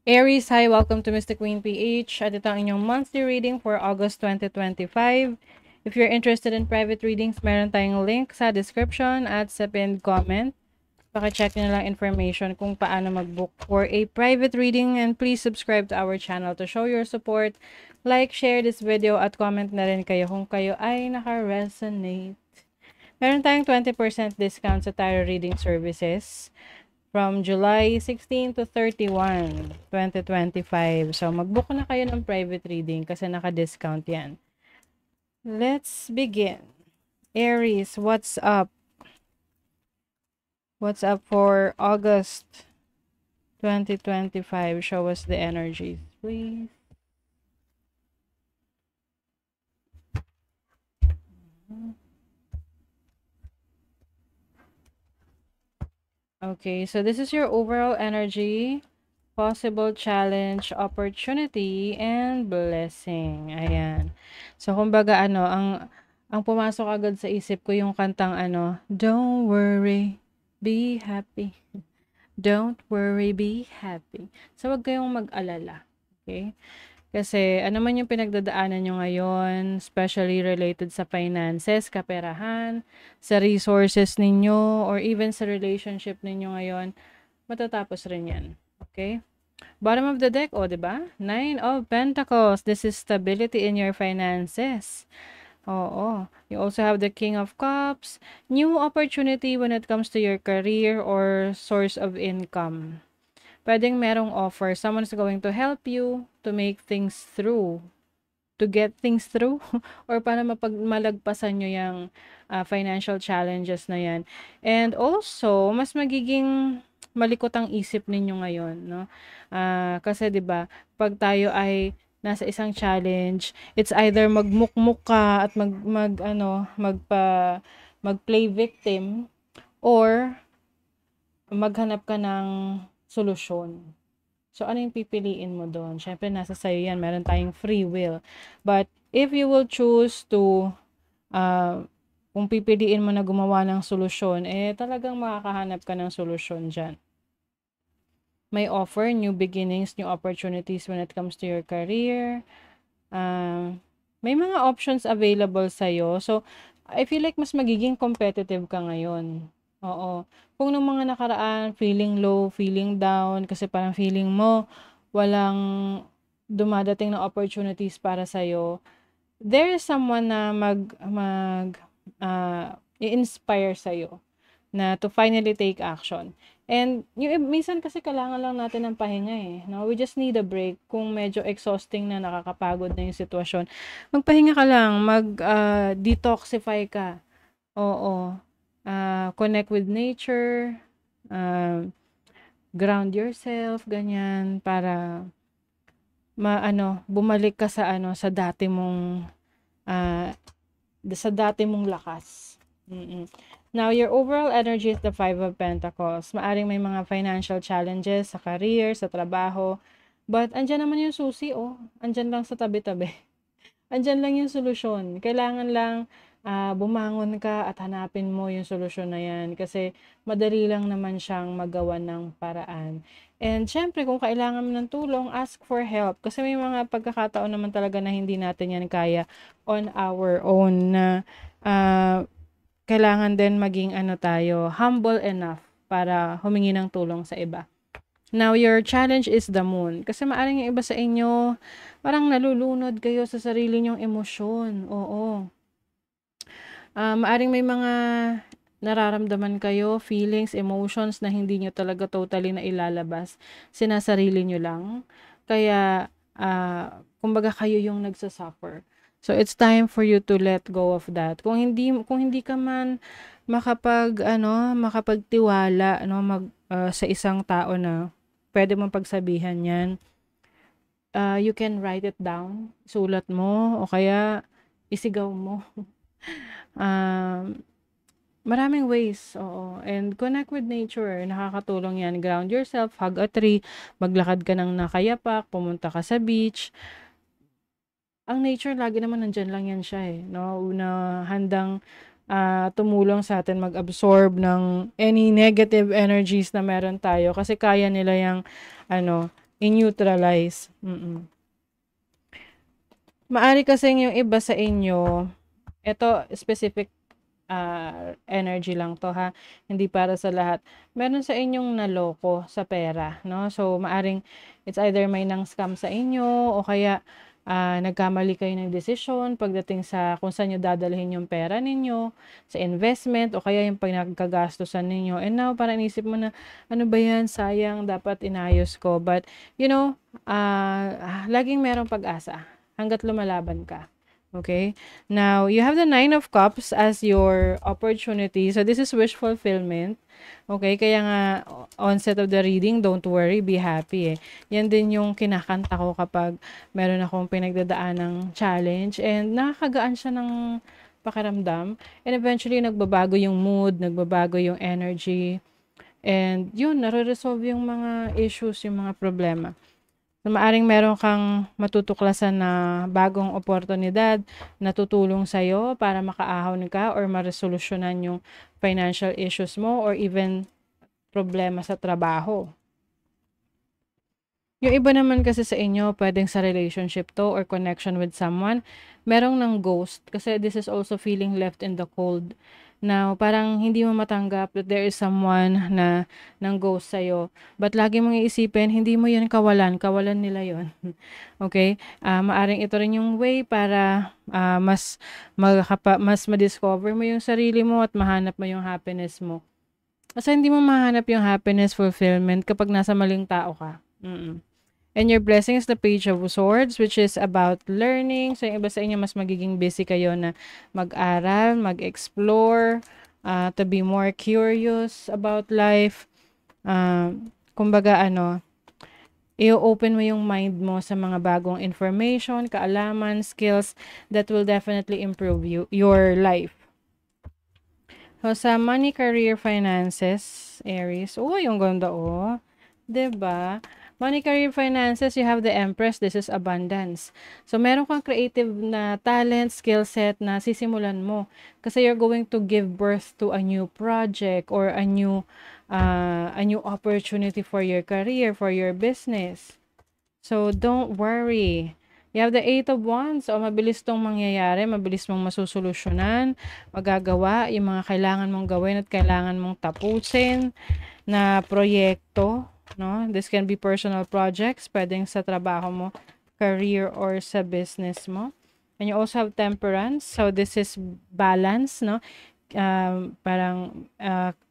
Aries, hi, welcome to Mystic Queen PH. At ito ang inyong monthly reading for August 2025. If you're interested in private readings, meron tayong link sa description at sa pinned comment. Paki-check nyo lang information kung paano mag-book for a private reading, and please subscribe to our channel to show your support. Like, share this video at comment na rin kayo kung kayo ay naka-resonate. Meron tayong 20% discount sa tarot reading services from July 16 to 31, 2025. So, mag-book na kayo ng private reading kasi naka-discount yan. Let's begin. Aries, what's up? What's up for August 2025? Show us the energies, please. Okay, so this is your overall energy, possible challenge, opportunity, and blessing. Ayan. So, kumbaga, ang pumasok agad sa isip ko yung kantang Don't worry, be happy. Don't worry, be happy. So, wag kayong mag-alala. Okay? Kasi ano man yung pinagdadaanan nyo ngayon, especially related sa finances, kaperahan, sa resources ninyo, or even sa relationship ninyo ngayon, matatapos rin yan. Okay? Bottom of the deck, di ba? Nine of Pentacles. This is stability in your finances. Oo. You also have the King of Cups. New opportunity when it comes to your career or source of income. Pwedeng merong offer. Someone's going to help you to make things through. To get things through. Or para malagpasan nyo yung financial challenges na yan. And also, mas magiging malikot ang isip ninyo ngayon, no? Kasi 'di ba, pag tayo ay nasa isang challenge, it's either magmukmuk ka at mag-play victim, or maghanap ka ng solusyon. So, ano yung pipiliin mo doon? Syempre, nasa sayo yan. Meron tayong free will. But, if you will choose to, kung pipiliin mo na gumawa ng solusyon, talagang makakahanap ka ng solusyon dyan. May offer, new beginnings, new opportunities when it comes to your career. May mga options available sa'yo. So, I feel like mas magiging competitive ka ngayon. Oo. Kung nung mga nakaraan, feeling low, feeling down, kasi parang feeling mo, walang dumadating na opportunities para sa'yo, there is someone na i-inspire sa'yo na to finally take action. And yung minsan kasi kailangan lang natin ng pahinga no? We just need a break. Kung medyo exhausting na, nakakapagod na yung sitwasyon, magpahinga ka lang, detoxify ka. Oo. Connect with nature, ground yourself, ganyan, para bumalik ka sa dati mong lakas. Now, your overall energy is the Five of Pentacles. Maaring may mga financial challenges sa career, sa trabaho. But, andyan naman yung susi, Andyan lang sa tabi-tabi. Andyan lang yung solusyon. Kailangan lang bumangon ka at hanapin mo yung solusyon na yan. Kasi, madali lang naman siyang magawa ng paraan. And, syempre, kung kailangan mo ng tulong, ask for help. Kasi may mga pagkakataon naman talaga na hindi natin yan kaya on our own na kailangan din maging tayo, humble enough para humingi ng tulong sa iba. Now, your challenge is the moon. Kasi maaring yung iba sa inyo, parang nalulunod kayo sa sarili nyong emosyon. Oo. Maaring may mga nararamdaman kayo, feelings, emotions na hindi nyo talaga totally na ilalabas. Sinasarili nyo lang. Kaya, kumbaga kayo yung nagsasuffer. So, it's time for you to let go of that. Kung hindi ka man makapagtiwala, sa isang tao na pwede mong pagsabihan yan, you can write it down, sulat mo, o kaya isigaw mo. Maraming ways, oo. And connect with nature, nakakatulong yan. Ground yourself, hug a tree, maglakad ka ng nakayapak, pumunta ka sa beach. Ang nature, lagi naman nandyan lang yan siya no? Na handang tumulong sa atin mag-absorb ng any negative energies na meron tayo. Kasi kaya nila yung, i-neutralize. Maari kasing yung iba sa inyo, ito specific energy lang 'to ha, hindi para sa lahat. Meron sa inyong naloko sa pera 'no, so maaring it's either may nang-scam sa inyo o kaya, nagkamali kayo ng desisyon pagdating sa kung saan niyo dadalhin yung pera ninyo, sa investment o kaya yung pinagkagastusan ninyo and now parang inisip mo na, "Ano ba 'yan, sayang dapat inayos ko." But you know, laging merong pag-asa hangga't lumalaban ka. Okay? Now, you have the Nine of Cups as your opportunity. So, this is wish fulfillment. Okay? Kaya nga, onset of the reading, don't worry, be happy eh. Yan din yung kinakanta ko kapag meron akong pinagdadaan ng challenge and nakakagaan siya ng pakiramdam. And eventually, nagbabago yung mood, nagbabago yung energy. And yun, nare-resolve yung mga issues, yung mga problema. So, maaring meron kang matutuklasan na bagong oportunidad na tutulong sa'yo para makaahon ka or maresolusyonan yung financial issues mo or even problema sa trabaho. Yung iba naman kasi sa inyo, pwedeng sa relationship to or connection with someone, merong ng ghost kasi this is also feeling left in the cold. Now, parang hindi mo matanggap that there is someone na ng ghost sa'yo. But lagi mong iisipin, hindi mo yun kawalan, kawalan nila yun. Okay? Maaring ito rin yung way para mas ma-discover mo yung sarili mo at mahanap mo yung happiness mo. Kasi hindi mo mahanap yung happiness, fulfillment kapag nasa maling tao ka. And your blessing is the Page of Swords, which is about learning. So, yung iba sa inyo, mas magiging busy kayo na mag-aral, mag-explore, to be more curious about life. Kumbaga, i-open mo yung mind mo sa mga bagong information, kaalaman, skills that will definitely improve your life. So, sa money, career, finances, Aries. Oh, yung ganda, oh. 'Di ba? Money, career, finances, you have the Empress. This is abundance. So, meron kang creative na talent, skill set na sisimulan mo. Kasi you're going to give birth to a new project or a new opportunity for your career, for your business. So, don't worry. You have the Eight of Wands. So, mabilis tong mangyayari. Mabilis mong masusolusyonan, magagawa yung mga kailangan mong gawin at kailangan mong tapusin na proyekto. No? This can be personal projects, pwedeng sa trabaho mo, career, or sa business mo. And you also have temperance. So, this is balance, no? Parang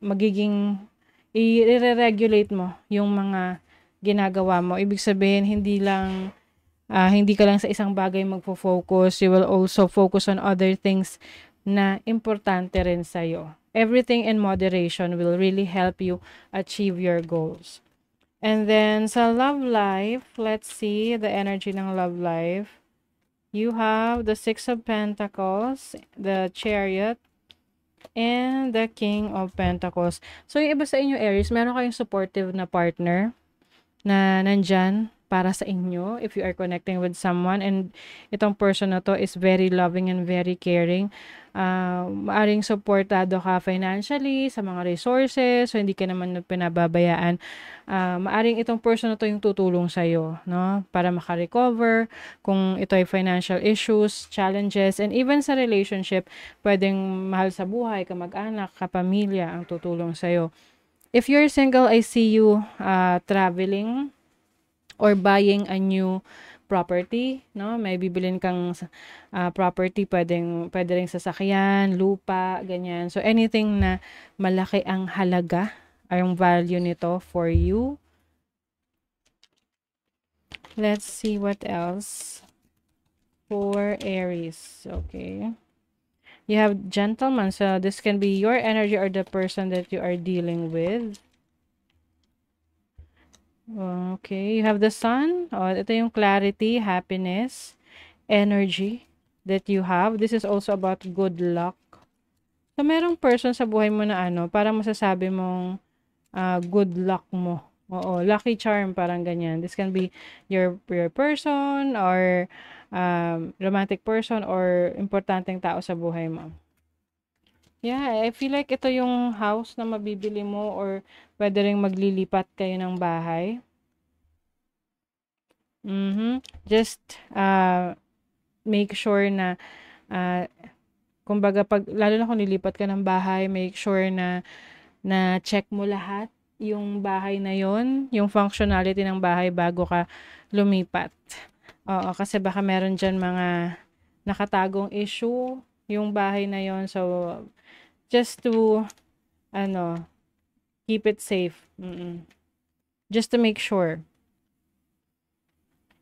magiging i-regulate mo yung mga ginagawa mo. Ibig sabihin, hindi ka lang sa isang bagay magfo-focus. You will also focus on other things na importante rin sa'yo. Everything in moderation will really help you achieve your goals. And then, sa love life, let's see the energy ng love life. You have the Six of Pentacles, the Chariot, and the King of Pentacles. So, yung iba sa inyo, Aries, meron kayong supportive na partner na nandyan para sa inyo if you are connecting with someone and itong person na to is very loving and very caring. Maaring supportado ka financially sa mga resources so hindi ka naman pinababayaan. Maaring itong person na to yung tutulong sa'yo, no? Para makarecover kung ito ay financial issues, challenges, and even sa relationship, pwedeng mahal sa buhay, kamag-anak, kapamilya ang tutulong sa'yo. If you're single, I see you traveling or buying a new property, no? May bibilin kang property, pwede ring sasakyan, lupa, ganyan. So, anything na malaki ang halaga, ang value nito for you. Let's see what else for Aries. Okay. You have Gentleman. So, this can be your energy or the person that you are dealing with. Okay, you have the Sun. Ito yung clarity, happiness, energy that you have. This is also about good luck. So, merong person sa buhay mo na parang masasabi mong good luck mo. Oo, lucky charm, parang ganyan. This can be your person or romantic person or importanteng tao sa buhay mo. Yeah, I feel like ito yung house na mabibili mo or pwede ring maglilipat kayo ng bahay. Just, make sure na, ah, kumbaga 'pag lalo na kung lilipat ka ng bahay, make sure na na-check mo lahat yung bahay na yon, yung functionality ng bahay bago ka lumipat. Oo, kasi baka meron diyan mga nakatagong issue yung bahay na yon. So, just to ano, keep it safe. Just to make sure.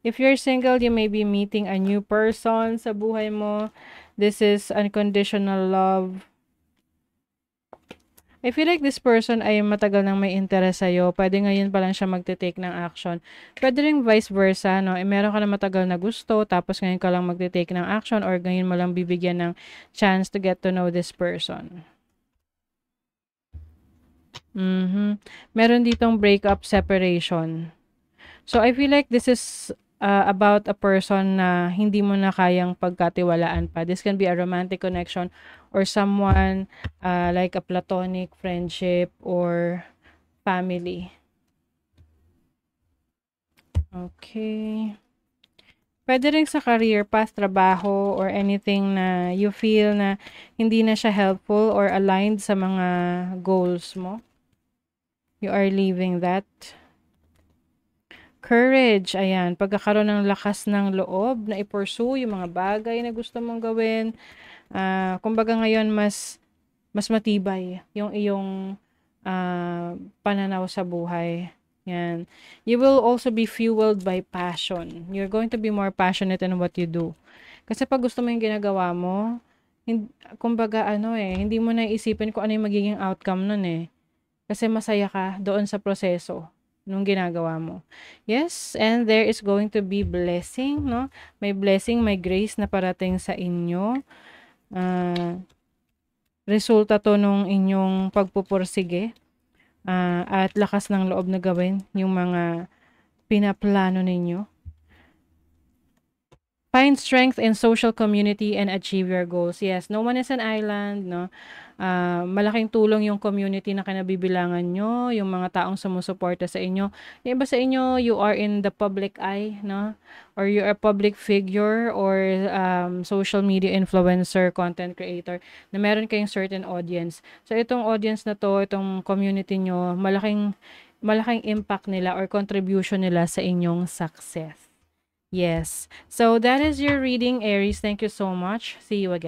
If you're single, you may be meeting a new person sa buhay mo. This is unconditional love. I feel like this person ay matagal nang may interest sa'yo. Pwede ngayon pa lang siya magte-take ng action. Pwede ring vice versa, no? Meron ka na matagal na gusto, tapos ngayon ka lang magte-take ng action or ngayon mo lang bibigyan ng chance to get to know this person. Meron ditong breakup, separation. So, I feel like this is about a person na hindi mo na kayang pagkatiwalaan pa. This can be a romantic connection or someone like a platonic friendship or family. Okay. Pwede rin sa career path, trabaho, or anything na you feel na hindi na siya helpful or aligned sa mga goals mo. You are leaving that. Courage, ayan. Pagkakaroon ng lakas ng loob na i-pursue yung mga bagay na gusto mong gawin. Kumbaga ngayon mas matibay yung iyong pananaw sa buhay. Yan. You will also be fueled by passion. You're going to be more passionate in what you do. Kasi pag gusto mo yung ginagawa mo, kumbaga hindi mo na isipin kung ano yung magiging outcome nun eh. Kasi masaya ka doon sa proseso nung ginagawa mo. Yes, and there is going to be blessing, no? May blessing, may grace na parating sa inyo. Resulta to nung inyong pagpupursige at lakas ng loob na gawin yung mga pinaplano ninyo. Find strength in social community and achieve your goals. Yes, no one is an island, no? Malaking tulong yung community na kinabibilangan nyo, yung mga taong sumusuporta sa inyo. Yung iba sa inyo, you are in the public eye, no? Or you are a public figure or social media influencer, content creator, na meron kayong certain audience. So, itong audience na to, itong community nyo, malaking impact nila or contribution nila sa inyong success. Yes. So that is your reading, Aries. Thank you so much. See you again.